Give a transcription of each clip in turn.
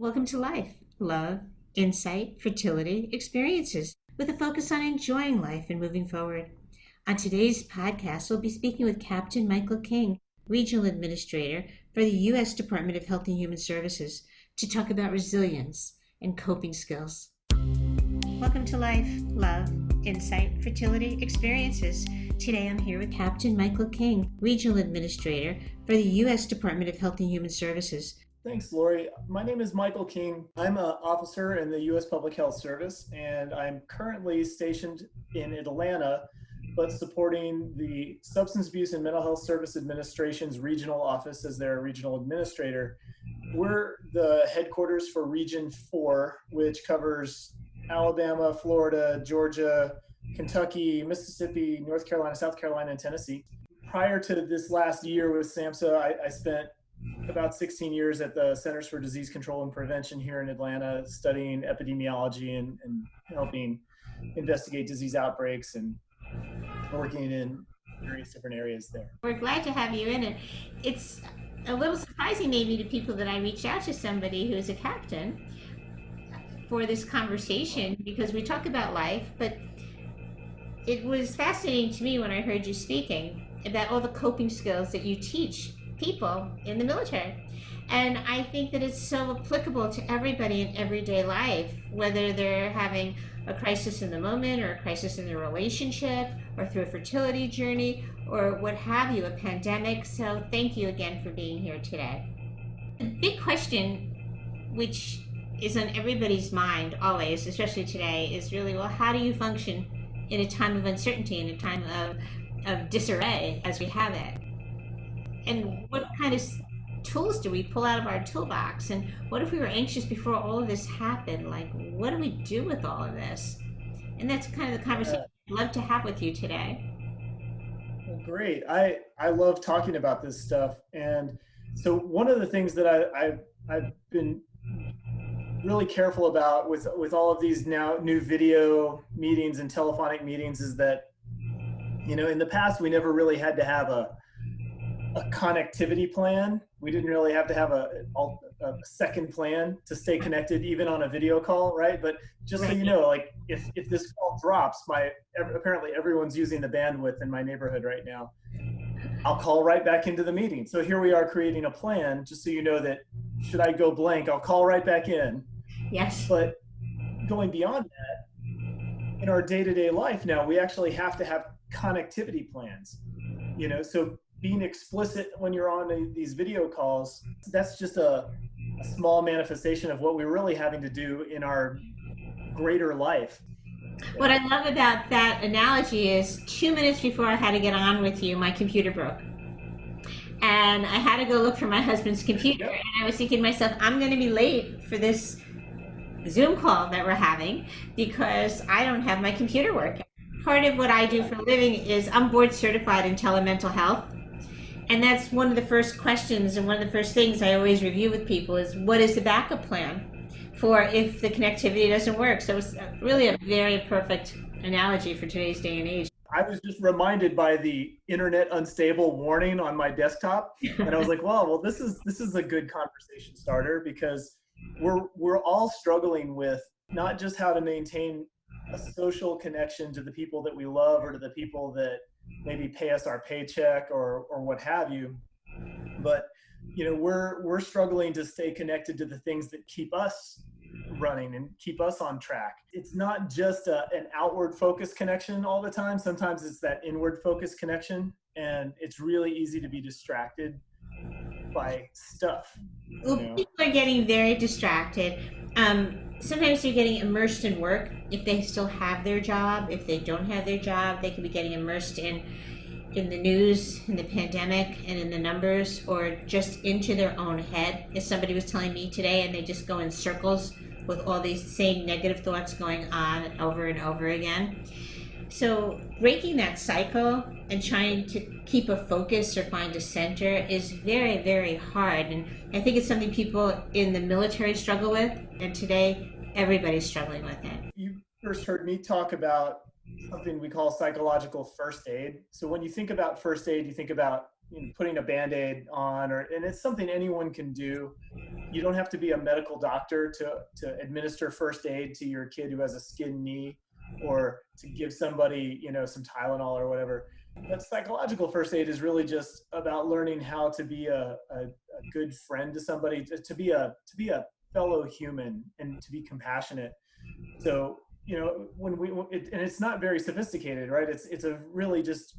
Welcome to life, love, insight, fertility, experiences, with a focus on enjoying life and moving forward. On today's podcast, we'll be speaking with Captain Michael King, Regional Administrator for the U.S. Department of Health and Human Services, to talk about resilience and coping skills. Welcome to life, love, insight, fertility, experiences. Today I'm here with Captain Michael King, Regional Administrator for the U.S. Department of Health and Human Services. Thanks, Lori. My name is Michael King. I'm an officer in the U.S. Public Health Service, and I'm currently stationed in Atlanta, but supporting the Substance Abuse and Mental Health Service Administration's regional office as their regional administrator. We're the headquarters for Region 4, which covers Alabama, Florida, Georgia, Kentucky, Mississippi, North Carolina, South Carolina, and Tennessee. Prior to this last year with SAMHSA, I spent about 16 years at the Centers for Disease Control and Prevention here in Atlanta, studying epidemiology and helping investigate disease outbreaks and working in various different areas there. We're glad to have you in it. It's a little surprising maybe to people that I reached out to somebody who's a captain for this conversation because we talk about life, but it was fascinating to me when I heard you speaking about all the coping skills that you teach people in the military. And I think that it's so applicable to everybody in everyday life, whether they're having a crisis in the moment or a crisis in their relationship or through a fertility journey or what have you, a pandemic. So thank you again for being here today. The big question, which is on everybody's mind always, especially today, is really, well, how do you function in a time of uncertainty, in a time of disarray as we have it? And what kind of tools do we pull out of our toolbox? And what if we were anxious before all of this happened? Like, what do we do with all of this? And that's kind of the conversation I'd love to have with you today. Well, great. I love talking about this stuff. And so one of the things that I've been really careful about with all of these now new video meetings and telephonic meetings is that, in the past, we never really had to have a connectivity plan. We didn't really have to have a second plan to stay connected even on a video call, right? But just so you know, like if this call drops, apparently everyone's using the bandwidth in my neighborhood right now, I'll call right back into the meeting. So here we are creating a plan, just so you know that should I go blank, I'll call right back in. Yes. But going beyond that, in our day-to-day life now, we actually have to have connectivity plans, so being explicit when you're on these video calls, that's just a small manifestation of what we're really having to do in our greater life. What I love about that analogy is 2 minutes before I had to get on with you, my computer broke. And I had to go look for my husband's computer. Yep. And I was thinking to myself, I'm going to be late for this Zoom call that we're having because I don't have my computer working. Part of what I do for a living is I'm board certified in telemental health. And that's one of the first questions and one of the first things I always review with people is what is the backup plan for if the connectivity doesn't work? So it's really a very perfect analogy for today's day and age. I was just reminded by the internet unstable warning on my desktop, and I was like, well, this is a good conversation starter because we're all struggling with not just how to maintain a social connection to the people that we love or to the people that maybe pay us our paycheck or what have you, but we're struggling to stay connected to the things that keep us running and keep us on track. It's not just an outward focused connection all the time. Sometimes it's that inward focused connection, and it's really easy to be distracted by stuff. Well, people are getting very distracted. Sometimes they're getting immersed in work. If they still have their job, if they don't have their job, they could be getting immersed in the news, in the pandemic, and in the numbers, or just into their own head. As somebody was telling me today, and they just go in circles with all these same negative thoughts going on over and over again. So breaking that cycle and trying to keep a focus or find a center is very, very hard. And I think it's something people in the military struggle with. And today, everybody's struggling with it. You first heard me talk about something we call psychological first aid. So when you think about first aid, you think about putting a Band-Aid on, and it's something anyone can do. You don't have to be a medical doctor to administer first aid to your kid who has a skinned knee, or to give somebody, some Tylenol or whatever. But psychological first aid is really just about learning how to be a good friend to somebody, to be a fellow human, and to be compassionate. So, and it's not very sophisticated, right? It's a really just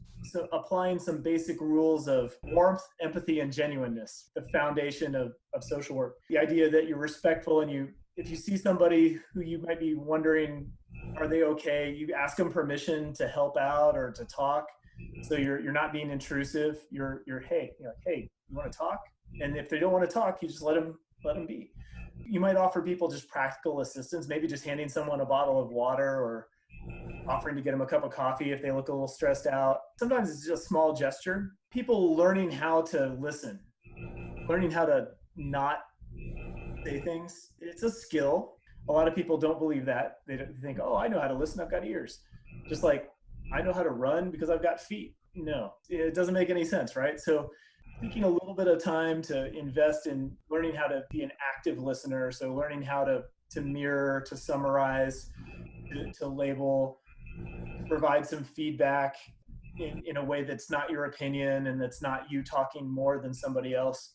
applying some basic rules of warmth, empathy, and genuineness, the foundation of social work. The idea that you're respectful, and if you see somebody who you might be wondering, are they okay? You ask them permission to help out or to talk. So you're not being intrusive. You're hey, hey, you want to talk? And if they don't want to talk, you just let them be. You might offer people just practical assistance, maybe just handing someone a bottle of water, or offering to get them a cup of coffee if they look a little stressed out. Sometimes it's just a small gesture. People learning how to listen, learning how to not say things. It's a skill. A lot of people don't believe that. They think, oh, I know how to listen. I've got ears. Just like I know how to run because I've got feet. No, it doesn't make any sense, right? So taking a little bit of time to invest in learning how to be an active listener. So learning how to mirror, to summarize, to label, provide some feedback in a way that's not your opinion and that's not you talking more than somebody else.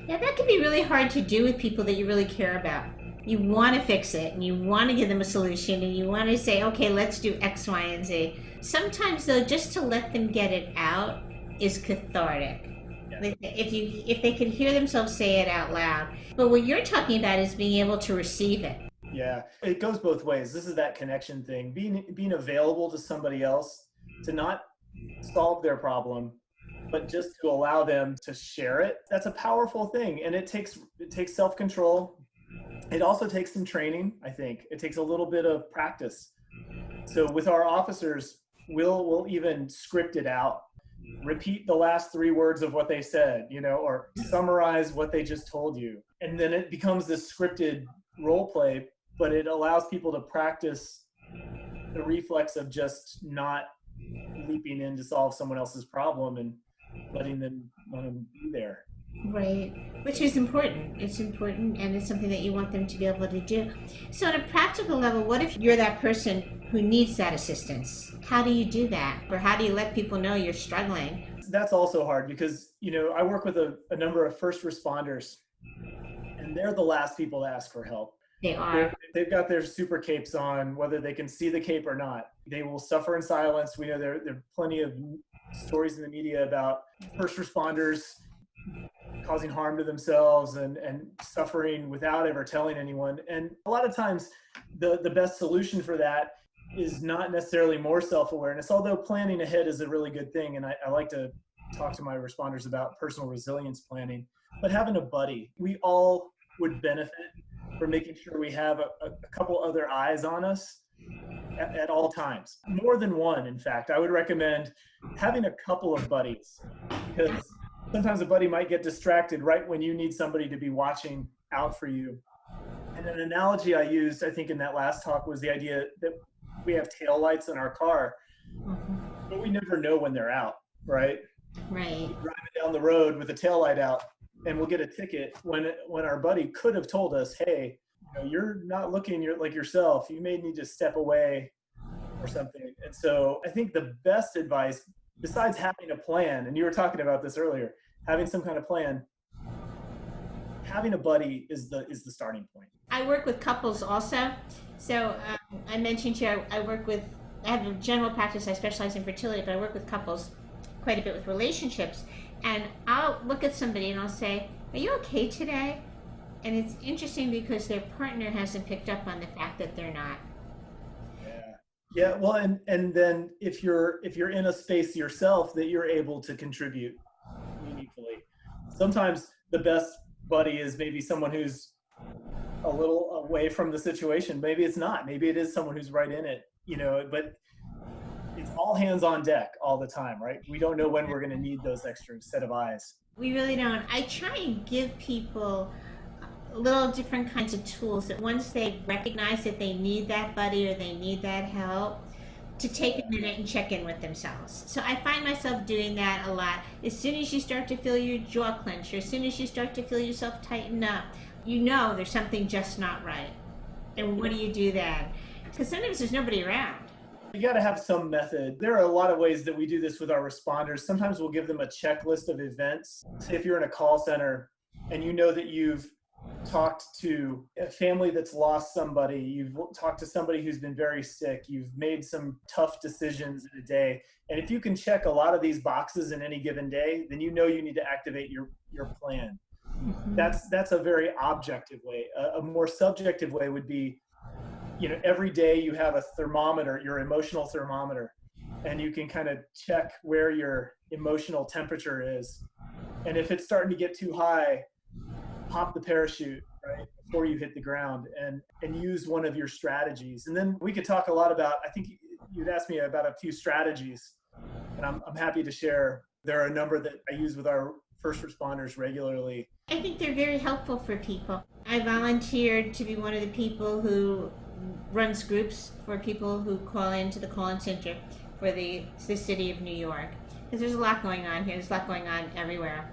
Yeah, that can be really hard to do with people that you really care about. You want to fix it, and you want to give them a solution, and you want to say, okay, let's do X, Y, and Z. Sometimes, though, just to let them get it out is cathartic. Yeah. If they can hear themselves say it out loud. But what you're talking about is being able to receive it. Yeah, it goes both ways. This is that connection thing. Being available to somebody else, to not solve their problem, but just to allow them to share it. That's a powerful thing, and it takes self-control. It also takes some training, I think. It takes a little bit of practice. So with our officers, we'll even script it out. Repeat the last 3 words of what they said, or summarize what they just told you. And then it becomes this scripted role play, but it allows people to practice the reflex of just not leaping in to solve someone else's problem and letting them be there. Right, which is important. It's important, and it's something that you want them to be able to do. So on a practical level, what if you're that person who needs that assistance? How do you do that? Or how do you let people know you're struggling? That's also hard because, I work with a number of first responders, and they're the last people to ask for help. They are. They've got their super capes on, whether they can see the cape or not. They will suffer in silence. We know there are plenty of stories in the media about first responders causing harm to themselves and suffering without ever telling anyone. And a lot of times the best solution for that is not necessarily more self-awareness, although planning ahead is a really good thing. And I like to talk to my responders about personal resilience planning, but having a buddy, we all would benefit from making sure we have a couple other eyes on us at all times. More than one, in fact. I would recommend having a couple of buddies, because sometimes a buddy might get distracted right when you need somebody to be watching out for you. And an analogy I used, I think, in that last talk was the idea that we have tail lights in our car, but we never know when they're out, right? Right. We're driving down the road with the tail light out, and we'll get a ticket when our buddy could have told us, hey, you're not looking like yourself. You may need to step away or something. And so I think the best advice, besides having a plan, and you were talking about this earlier, having some kind of plan, having a buddy is the starting point. I work with couples also. So I mentioned to you, I have a general practice. I specialize in fertility, but I work with couples quite a bit with relationships. And I'll look at somebody and I'll say, are you okay today? And it's interesting because their partner hasn't picked up on the fact that they're not. Yeah. Well, and then if you're in a space yourself that you're able to contribute meaningfully, sometimes the best buddy is maybe someone who's a little away from the situation. Maybe it's not. Maybe it is someone who's right in it. But it's all hands on deck all the time, right? We don't know when we're going to need those extra set of eyes. We really don't. I try and give people little different kinds of tools that once they recognize that they need that buddy or they need that help, to take a minute and check in with themselves. So I find myself doing that a lot. As soon as you start to feel your jaw clench, or as soon as you start to feel yourself tighten up, you know there's something just not right. And what do you do then? Because sometimes there's nobody around. You got to have some method. There are a lot of ways that we do this with our responders. Sometimes we'll give them a checklist of events. Say if you're in a call center and you know that you've talked to a family that's lost somebody, you've talked to somebody who's been very sick, you've made some tough decisions in a day. And if you can check a lot of these boxes in any given day, then you know you need to activate your plan. Mm-hmm. That's a very objective way. A more subjective way would be, every day you have a thermometer, your emotional thermometer, and you can kind of check where your emotional temperature is. And if it's starting to get too high, pop the parachute, right, before you hit the ground, and use one of your strategies. And then we could talk a lot about, I think you'd asked me about a few strategies, and I'm happy to share. There are a number that I use with our first responders regularly. I think they're very helpful for people. I volunteered to be one of the people who runs groups for people who call into the call-in center for the city of New York. Because there's a lot going on here. There's a lot going on everywhere.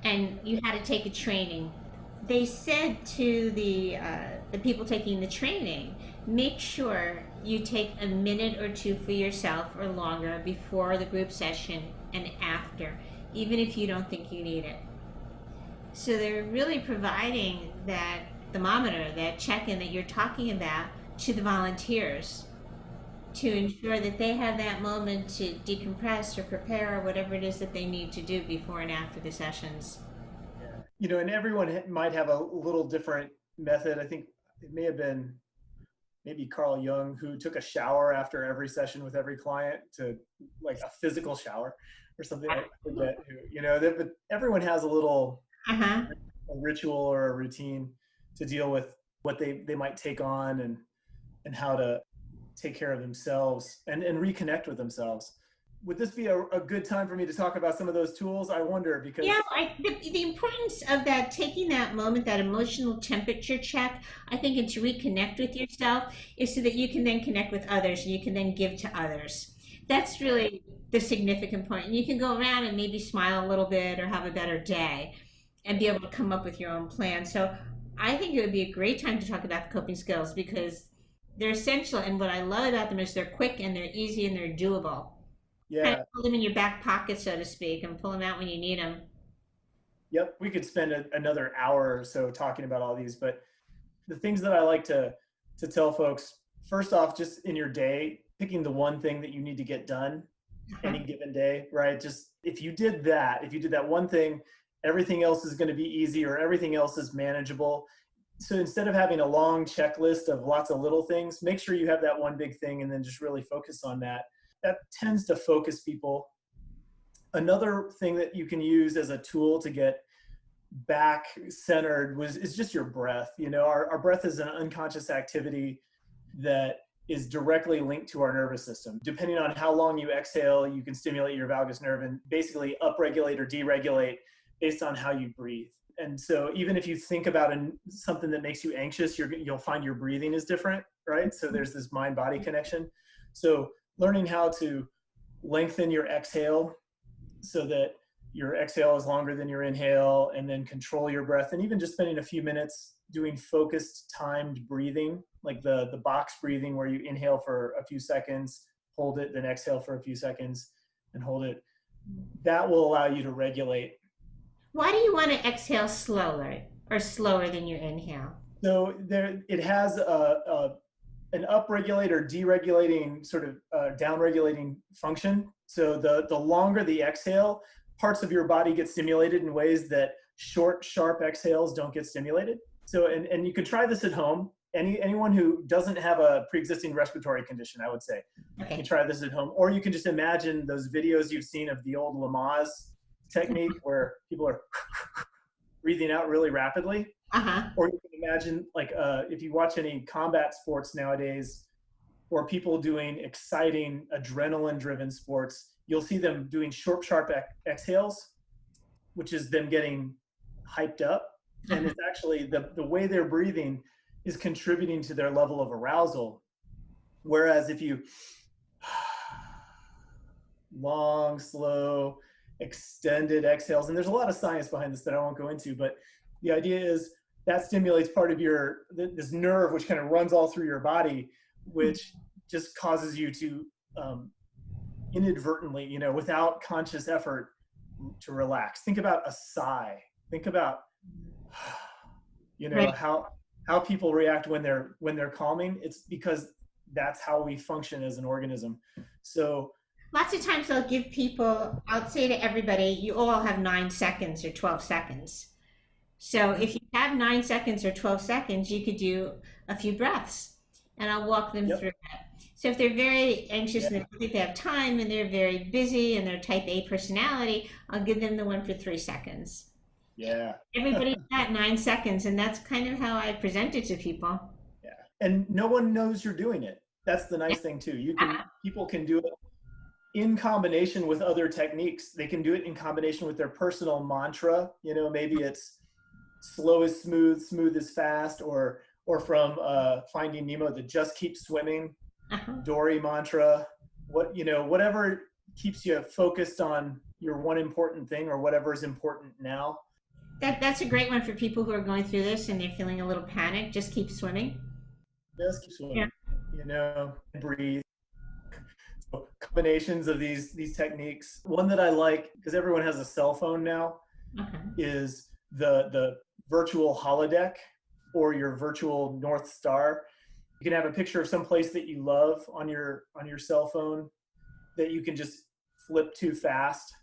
And you had to take a training. They said to the people taking the training, make sure you take a minute or two for yourself or longer before the group session and after, even if you don't think you need it. So they're really providing that thermometer, that check-in that you're talking about, to the volunteers to ensure that they have that moment to decompress or prepare or whatever it is that they need to do before and after the sessions. And everyone might have a little different method. I think it may have been maybe Carl Jung who took a shower after every session with every client, to like a physical shower or something like that. But everyone has a little a ritual or a routine to deal with what they might take on and how to take care of themselves and reconnect with themselves. Would this be a good time for me to talk about some of those tools? I wonder, because the importance of that, taking that moment, that emotional temperature check, I think, and to reconnect with yourself, is so that you can then connect with others and you can then give to others. That's really the significant point. And you can go around and maybe smile a little bit or have a better day and be able to come up with your own plan. So I think it would be a great time to talk about the coping skills, because they're essential. And what I love about them is they're quick and they're easy and they're doable. Yeah. Kind of pull them in your back pocket, so to speak, and pull them out when you need them. Yep. We could spend another hour or so talking about all these, but the things that I like to tell folks, first off, just in your day, picking the one thing that you need to get done any given day, right? Just if you did that one thing, everything else is going to be easy, or everything else is manageable. So instead of having a long checklist of lots of little things, make sure you have that one big thing and then just really focus on that. That tends to focus people. Another thing that you can use as a tool to get back centered is just your breath. Our breath is an unconscious activity that is directly linked to our nervous system. Depending on how long you exhale, you can stimulate your vagus nerve and basically upregulate or deregulate based on how you breathe. And so even if you think about something that makes you anxious, you'll find your breathing is different, right? So there's this mind-body connection. So learning how to lengthen your exhale so that your exhale is longer than your inhale, and then control your breath, and even just spending a few minutes doing focused timed breathing, like the box breathing where you inhale for a few seconds, hold it, then exhale for a few seconds and hold it. That will allow you to regulate. Why do you want to exhale slower than you inhale? So it has an upregulate or deregulating, sort of downregulating function. So the longer the exhale, parts of your body get stimulated in ways that short, sharp exhales don't get stimulated. So, and you can try this at home. Anyone who doesn't have a pre-existing respiratory condition, I would say, you can try this at home. Or you can just imagine those videos you've seen of the old Lamaze technique where people are breathing out really rapidly. Or you can imagine, like, if you watch any combat sports nowadays, or people doing exciting adrenaline-driven sports, you'll see them doing short, sharp exhales, which is them getting hyped up. And it's actually the way they're breathing is contributing to their level of arousal. Whereas if you long, slow, extended exhales, and there's a lot of science behind this that I won't go into, but the idea is that stimulates part of this nerve, which kind of runs all through your body, which just causes you to inadvertently, without conscious effort, to relax. Think about a sigh. Think about, Right. how people react when they're calming. It's because that's how we function as an organism. So Lots of times I'll give people, I'll say to everybody, you all have 9 seconds or 12 seconds. So if you have 9 seconds or 12 seconds, you could do a few breaths and I'll walk them yep, through that. So if they're very anxious yeah, and they don't think they have time and they're very busy and they're type A personality, I'll give them the one for 3 seconds. yeah, Everybody's got 9 seconds, and that's kind of how I present it to people. yeah. And no one knows you're doing it. That's the nice thing too. People can do it in combination with other techniques. They can do it in combination with their personal mantra. Maybe it's slow is smooth, smooth is fast, or from Finding Nemo, the just keep swimming, Uh-huh. Dory mantra. Whatever keeps you focused on your one important thing or whatever is important now. That's a great one for people who are going through this and they're feeling a little panic. Just keep swimming. Just keep Yeah. swimming. Breathe. So combinations of these techniques. One that I like, because everyone has a cell phone now, Okay. is the virtual holodeck or your virtual North Star. You can have a picture of some place that you love on your cell phone that you can just flip too fast,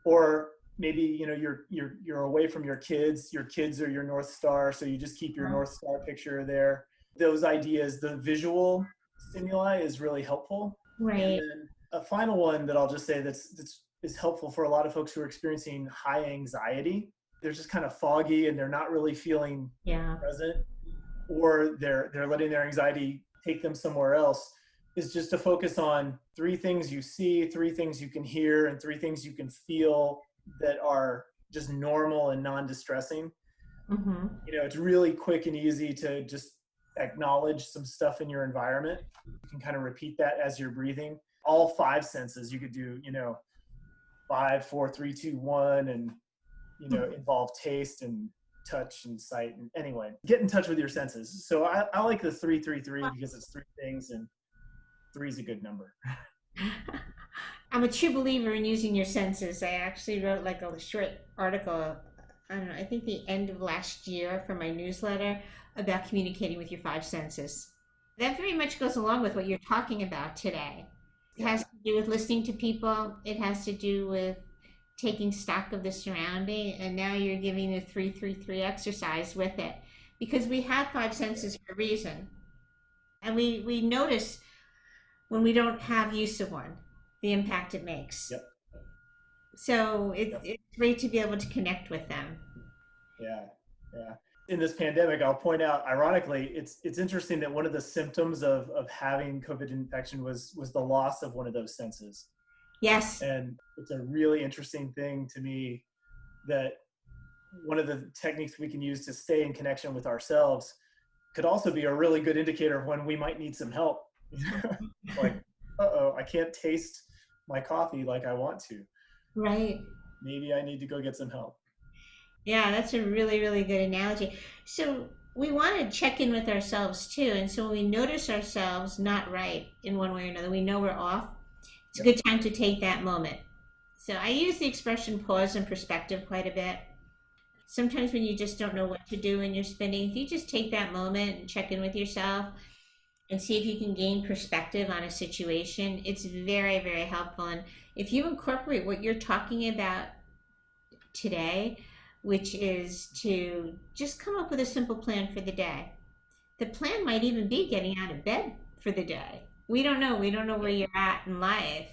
or maybe you're away from your kids. Your kids are your North Star, so you just keep your North Star picture there. Those ideas, the visual stimuli, is really helpful. And Right. then a final one that I'll just say that's is helpful for a lot of folks who are experiencing high anxiety. They're just kind of foggy and they're not really feeling Yeah. present, or they're letting their anxiety take them somewhere else. Is just to focus on 3 things you see, 3 things you can hear, and 3 things you can feel that are just normal and non-distressing. Mm-hmm. It's really quick and easy to just acknowledge some stuff in your environment. You can kind of repeat that as you're breathing. All 5 senses you could do, 5, 4, 3, 2, 1, and involve taste and touch and sight. And anyway, get in touch with your senses. So I like the 3-3-3 because it's 3 things, and 3 is a good number. I'm a true believer in using your senses. I actually wrote like a short article, I don't know, I think the end of last year for my newsletter about communicating with your 5 senses. That very much goes along with what you're talking about today. It Yeah. has to do with listening to people, it has to do with taking stock of the surrounding, and now you're giving the 3-3-3 exercise with it. Because we have 5 senses for a reason. And we notice when we don't have use of one, the impact it makes. Yep. So Yep. it's great to be able to connect with them. Yeah. Yeah. In this pandemic, I'll point out, ironically, it's interesting that one of the symptoms of having COVID infection was the loss of one of those senses. Yes. And it's a really interesting thing to me that one of the techniques we can use to stay in connection with ourselves could also be a really good indicator of when we might need some help. Like, I can't taste my coffee like I want to. Right. Maybe I need to go get some help. Yeah, that's a really, really good analogy. So we want to check in with ourselves too. And so when we notice ourselves not right in one way or another, we know we're off. It's a Yep. good time to take that moment. So I use the expression pause and perspective quite a bit. Sometimes when you just don't know what to do and you're spinning, if you just take that moment and check in with yourself and see if you can gain perspective on a situation, it's very, very helpful. And if you incorporate what you're talking about today, which is to just come up with a simple plan for the day. The plan might even be getting out of bed for the day. We don't know. We don't know where you're at in life.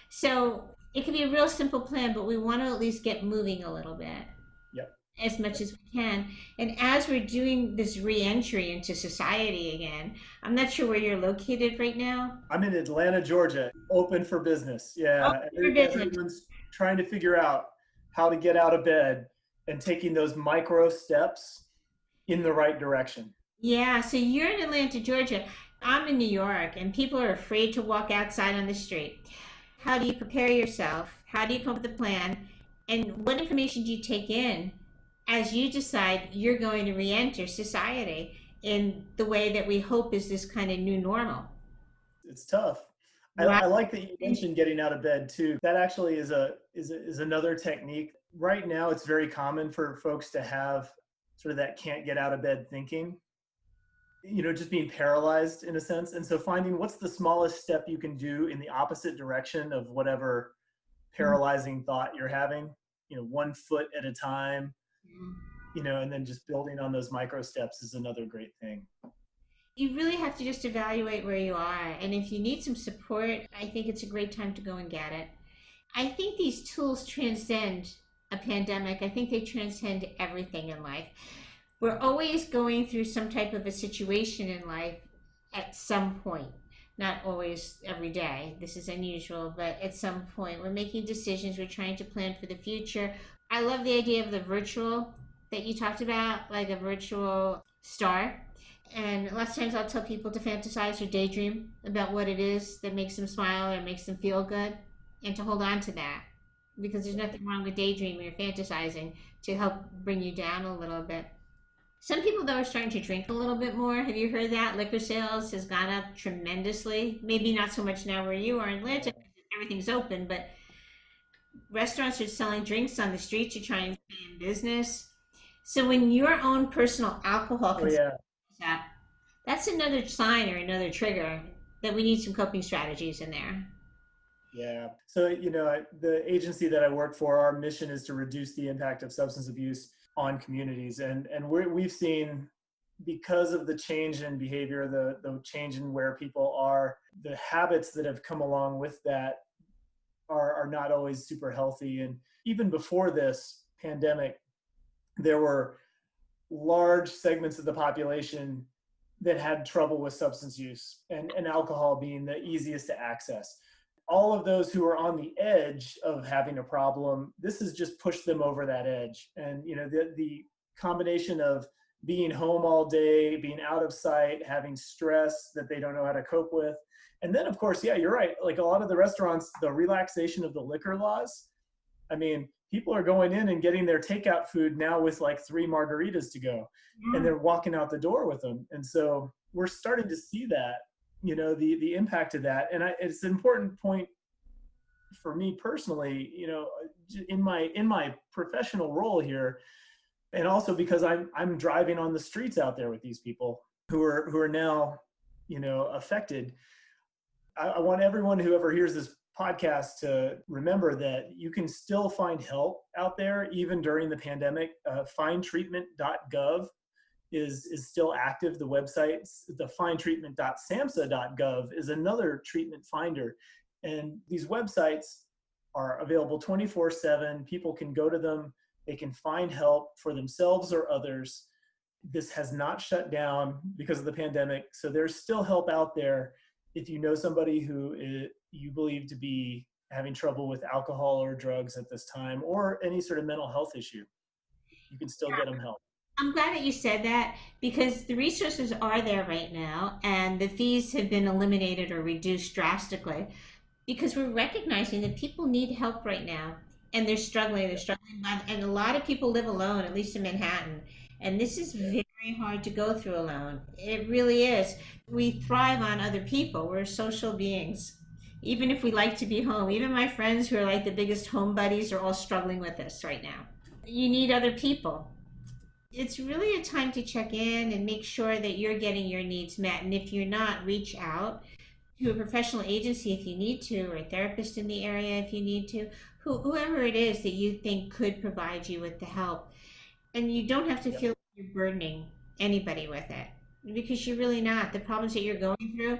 So it can be a real simple plan, but we want to at least get moving a little bit Yep. as much as we can. And as we're doing this re-entry into society again, I'm not sure where you're located right now. I'm in Atlanta, Georgia, open for business. Oh, Yeah. for business. Everyone's trying to figure out how to get out of bed and taking those micro steps in the right direction. Yeah, so you're in Atlanta, Georgia. I'm in New York and people are afraid to walk outside on the street. How do you prepare yourself? How do you come up with a plan? And what information do you take in as you decide you're going to re-enter society in the way that we hope is this kind of new normal? It's tough. Right. I like that you mentioned getting out of bed too. That actually is another technique. Right now, it's very common for folks to have sort of that can't get out of bed thinking, just being paralyzed in a sense. And so finding what's the smallest step you can do in the opposite direction of whatever paralyzing thought you're having, 1 foot at a time, and then just building on those micro steps is another great thing. You really have to just evaluate where you are. And if you need some support, I think it's a great time to go and get it. I think these tools transcend a pandemic. I think they transcend everything in life. We're always going through some type of a situation in life at some point. Not always every day. This is unusual, but at some point we're making decisions. We're trying to plan for the future. I love the idea of the virtual that you talked about, like a virtual star. And lots of times I'll tell people to fantasize or daydream about what it is that makes them smile or makes them feel good and to hold on to that. Because there's nothing wrong with daydreaming or fantasizing to help bring you down a little bit. Some people, though, are starting to drink a little bit more. Have you heard that? Liquor sales has gone up tremendously. Maybe not so much now where you are in Atlanta, everything's open, but restaurants are selling drinks on the street to try and stay in business. So when your own personal alcohol Oh yeah. up, that's another sign or another trigger that we need some coping strategies in there. Yeah. So, the agency that I work for, our mission is to reduce the impact of substance abuse on communities. And we've seen, because of the change in behavior, the change in where people are, the habits that have come along with that are not always super healthy. And even before this pandemic, there were large segments of the population that had trouble with substance use, and alcohol being the easiest to access. All of those who are on the edge of having a problem, this has just pushed them over that edge. And the combination of being home all day, being out of sight, having stress that they don't know how to cope with. And then of course, yeah, you're right. Like a lot of the restaurants, the relaxation of the liquor laws. I mean, people are going in and getting their takeout food now with like 3 margaritas to go, and they're walking out the door with them. And so we're starting to see that, the impact of that. And it's an important point for me personally, in my professional role here, and also because I'm driving on the streets out there with these people who are now, affected. I want everyone who ever hears this podcast to remember that you can still find help out there even during the pandemic. Findtreatment.gov is still active. The website, the findtreatment.samhsa.gov is another treatment finder. And these websites are available 24/7. People can go to them. They can find help for themselves or others. This has not shut down because of the pandemic. So there's still help out there. If you know somebody who you believe to be having trouble with alcohol or drugs at this time, or any sort of mental health issue, you can still get them help. I'm glad that you said that because the resources are there right now and the fees have been eliminated or reduced drastically because we're recognizing that people need help right now and they're struggling. And a lot of people live alone, at least in Manhattan. And this is very hard to go through alone. It really is. We thrive on other people. We're social beings. Even if we like to be home, even my friends who are like the biggest home buddies are all struggling with this right now. You need other people. It's really a time to check in and make sure that you're getting your needs met. And if you're not, reach out to a professional agency if you need to, or a therapist in the area if you need to, whoever it is that you think could provide you with the help. And you don't have to feel like you're burdening anybody with it because you're really not. The problems that you're going through,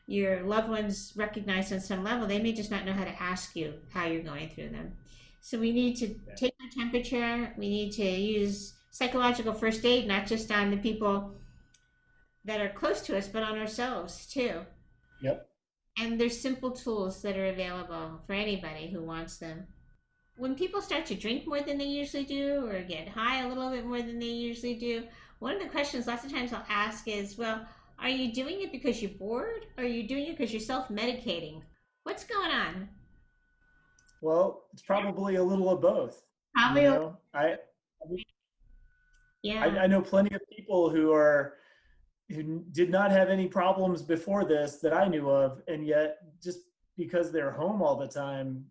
your loved ones recognize on some level. They may just not know how to ask you how you're going through them. So we need to take their temperature. We need to use psychological first aid, not just on the people that are close to us, but on ourselves too. Yep. And there's simple tools that are available for anybody who wants them. When people start to drink more than they usually do or get high a little bit more than they usually do, one of the questions lots of times I'll ask is, well, Are you doing it because you're bored? Or are you doing it because you're self-medicating? What's going on? Well, it's probably a little of both. You Probably, know, yeah. I know plenty of people who did not have any problems before this that I knew of, and yet just because they're home all the time,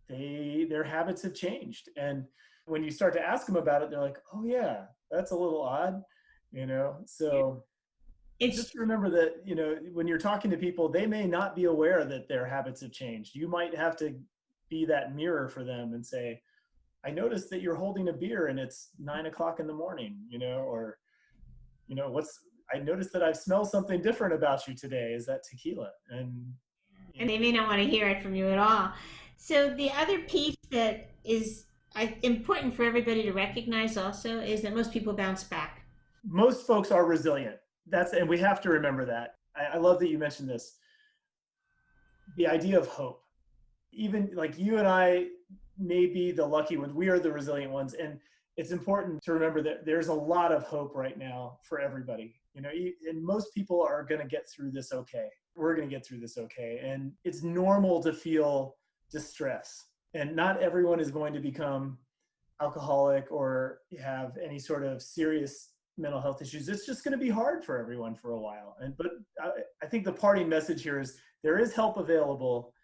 their habits have changed. And when you start to ask them about it, they're like, "Oh yeah, that's a little odd," you know. So It's just remember that, when you're talking to people, they may not be aware that their habits have changed. You might have to be that mirror for them and say, "I noticed that you're holding a beer and it's 9 o'clock in the morning," or what's I noticed that I've smelled something different about you today. Is that tequila? and they may not want to hear it from you at all. So the other piece that is important for everybody to recognize also is that most people bounce back. Most folks are resilient. And we have to remember that. I love that you mentioned this. The idea of hope. Even like you and I may be the lucky ones. We are the resilient ones. And it's important to remember that there's a lot of hope right now for everybody. And most people are going to get through this okay. We're going to get through this okay. And it's normal to feel distress. And not everyone is going to become alcoholic or have any sort of serious mental health issues. It's just going to be hard for everyone for a while. But I think the parting message here is there is help available,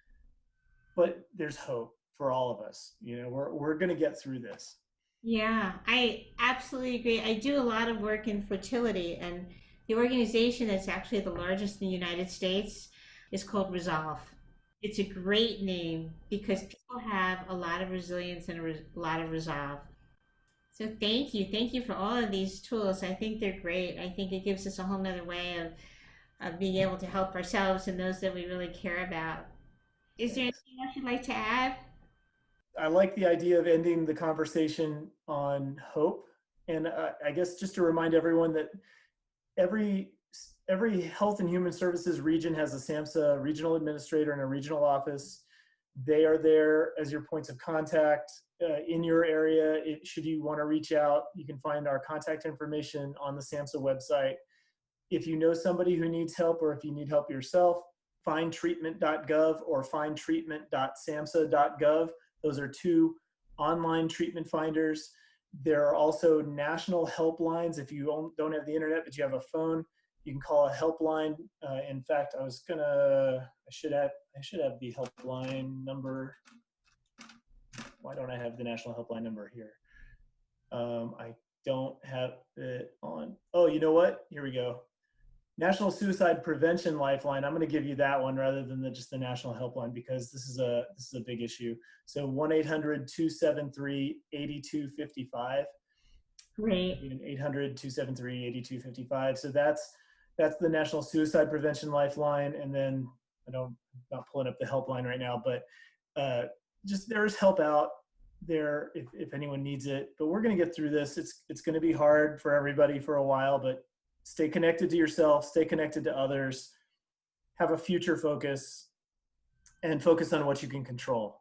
but there's hope for all of us. We're going to get through this. Yeah, I absolutely agree. I do a lot of work in fertility, and the organization that's actually the largest in the United States is called Resolve. It's a great name because people have a lot of resilience and a lot of resolve. So thank you. Thank you for all of these tools. I think they're great. I think it gives us a whole nother way of being able to help ourselves and those that we really care about. Is there Thanks. anything else you'd like to add? I like the idea of ending the conversation on hope. And I guess just to remind everyone that every every Health and Human Services region has a SAMHSA regional administrator and a regional office. They are there as your points of contact in your area. Should you want to reach out, you can find our contact information on the SAMHSA website. If you know somebody who needs help, or if you need help yourself, findtreatment.gov or findtreatment.samhsa.gov. Those are two online treatment finders. There are also national helplines. If you don't have the internet, but you have a phone, you can call a helpline. In fact, I should have the helpline number. Why don't I have the national helpline number here? I don't have it on. Oh, you know what? Here we go. National Suicide Prevention Lifeline. I'm going to give you that one rather than just the national helpline, because this is a big issue. So 1-800-273-8255. Great. 800-273-8255. So that's the National Suicide Prevention Lifeline. And then I'm not pulling up the helpline right now, but just there's help out there if anyone needs it. But we're going to get through this. It's going to be hard for everybody for a while, but stay connected to yourself, stay connected to others, have a future focus, and focus on what you can control,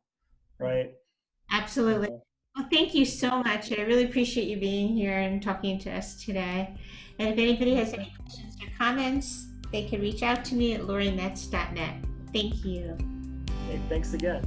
right? Absolutely. Well, thank you so much. I really appreciate you being here and talking to us today. And if anybody has any questions or comments, they can reach out to me at lorimetz.net. Thank you. Hey, thanks again.